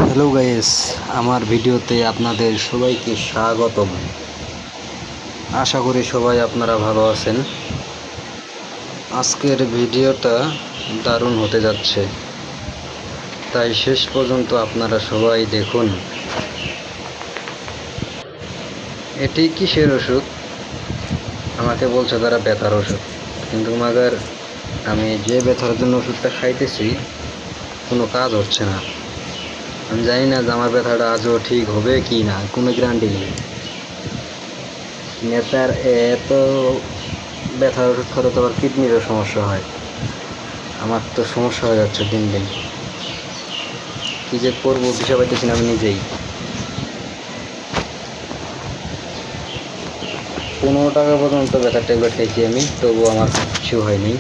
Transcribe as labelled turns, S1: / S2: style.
S1: Hello guys, আমার ভিডিওতে আপনাদের সবাইকে স্বাগতম। আশা করি সবাই আপনারা ভালো আছেন। আজকের ভিডিওটা দারুণ হতে যাচ্ছে, তাই শেষ পর্যন্ত আপনারা সবাই দেখুন। এটি কিসের ওষুধ? আমাকে বলছে তারা ব্যথার ওষুধ, কিন্তু মাগার আমি যে ব্যথার জন্য ওষুধটা খাইতেছি কোনো কাজ হচ্ছে না। আমি জানি না যে আমার ব্যথাটা আজও ঠিক হবে কি না, কোনো গ্যারান্টি নেই। নেতার এত ব্যথার ওষুধ খাওয়াতে তো আবার কিডনিরও সমস্যা হয়। আমার তো সমস্যা হয়ে যাচ্ছে দিন দিন। কী যে করবো দিশা পাইতেছি না আমি নিজেই। 15 টাকা পর্যন্ত ব্যথার ট্যাবলেট খাইছি আমি, তবুও আমার কিছু হয়নি।